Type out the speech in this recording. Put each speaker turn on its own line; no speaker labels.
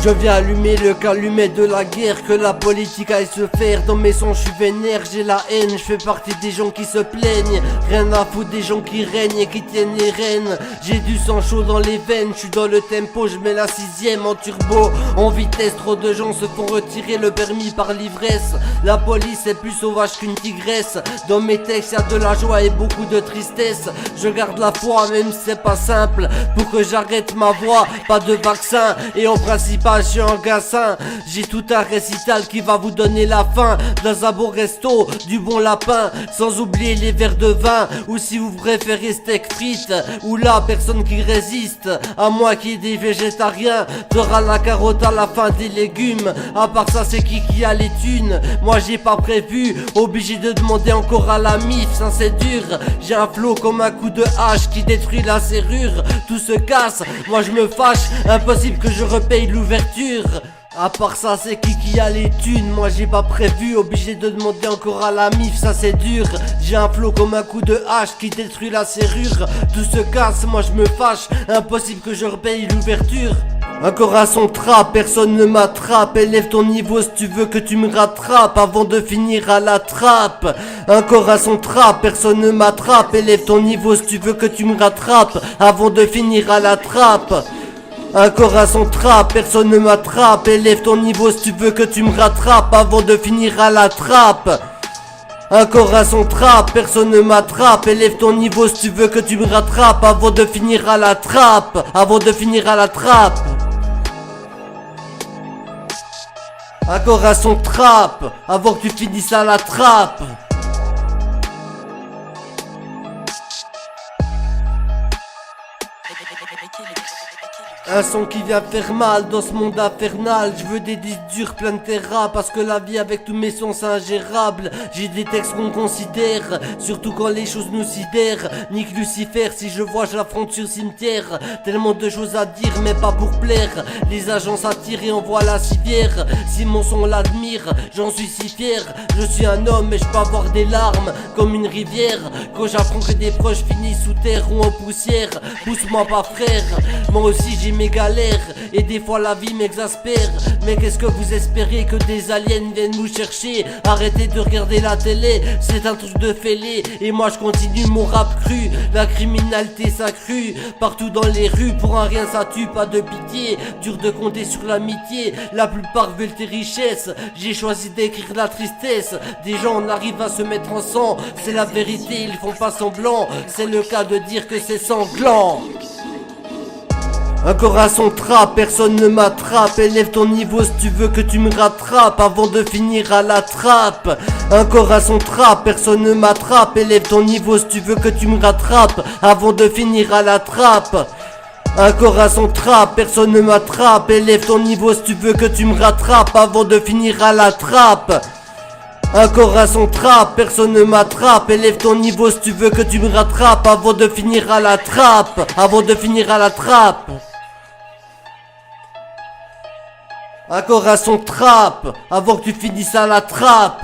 Je viens allumer le calumet de la guerre, que la politique aille se faire. Dans mes sons je suis vénère, j'ai la haine, je fais partie des gens qui se plaignent. Rien à foutre des gens qui règnent et qui tiennent les rênes. J'ai du sang chaud dans les veines, je suis dans le tempo, je mets la 6ème en turbo, en vitesse. Trop de gens se font retirer le permis par l'ivresse. La police est plus sauvage qu'une tigresse. Dans mes textes y'a de la joie et beaucoup de tristesse. Je garde la foi même si c'est pas simple. Pour que j'arrête ma voix, pas de vaccin. Et en principal je suis un gassin. J'ai tout un récital qui va vous donner la faim. Dans un beau resto, du bon lapin. Sans oublier les verres de vin. Ou si vous préférez steak frites. Ou là personne qui résiste. À moi qui est des végétariens. T'auras la carotte à la fin des légumes. À part ça c'est qui a les thunes. Moi j'ai pas prévu. Obligé de demander encore à la mif. Ça c'est dur. J'ai un flow comme un coup de hache qui détruit la serrure. Tout se casse. Moi je me fâche. Impossible que je repaye l'ouverture. À part ça c'est qui a les thunes. Moi j'ai pas prévu, obligé de demander encore à la mif. Ça c'est dur, j'ai un flow comme un coup de hache qui détruit la serrure. Tout se casse, moi je me fâche. Impossible que je repaye l'ouverture. Encore à son trap, personne ne m'attrape. Élève ton niveau si tu veux que tu me rattrapes avant de finir à la trappe. Encore à son trap, personne ne m'attrape. Élève ton niveau si tu veux que tu me rattrapes avant de finir à la trappe. Encore à son trap, personne ne m'attrape. Élève ton niveau si tu veux que tu me rattrapes avant de finir à la trappe. Encore à son trap, personne ne m'attrape. Élève ton niveau si tu veux que tu me rattrapes avant de finir à la trappe. Avant de finir à la trappe. Encore à son trap, avant que tu finisses à la trappe. Un son qui vient faire mal dans ce monde infernal. Je veux des disques durs plein de terra. Parce que la vie avec tous mes sons c'est ingérable. J'ai des textes qu'on considère, surtout quand les choses nous sidèrent. Nique Lucifer, si je vois je l'affronte sur cimetière. Tellement de choses à dire mais pas pour plaire. Les agents s'attirent et envoient la civière. Si mon son l'admire, j'en suis si fier. Je suis un homme mais je peux avoir des larmes comme une rivière. Quand j'apprends que des proches finissent sous terre ou en poussière. Pousse-moi pas frère, moi aussi j'ai mes galères et des fois la vie m'exaspère. Mais qu'est-ce que vous espérez, que des aliens viennent nous chercher? Arrêtez de regarder la télé, c'est un truc de fêlé. Et moi je continue mon rap cru. La criminalité s'accrue partout dans les rues. Pour un rien ça tue, pas de pitié. Dur de compter sur l'amitié. La plupart veulent tes richesses. J'ai choisi d'écrire la tristesse. Des gens on arrive à se mettre en sang. C'est la vérité, ils font pas semblant. C'est le cas de dire que c'est sanglant. Encore à son trap, personne ne m'attrape. Élève ton niveau si tu veux que tu me rattrapes avant de finir à la trappe. Encore à son trap, personne ne m'attrape. Élève ton niveau si tu veux que tu me rattrapes avant de finir à la trappe. Encore à son trap, personne ne m'attrape. Élève ton niveau si tu veux que tu me rattrapes avant de finir à la trappe. Encore à son trap, personne ne m'attrape. Élève ton niveau si tu veux que tu me rattrapes avant de finir à la trappe. Avant de finir à la trappe. Encore à son trap, avant que tu finisses à la trappe.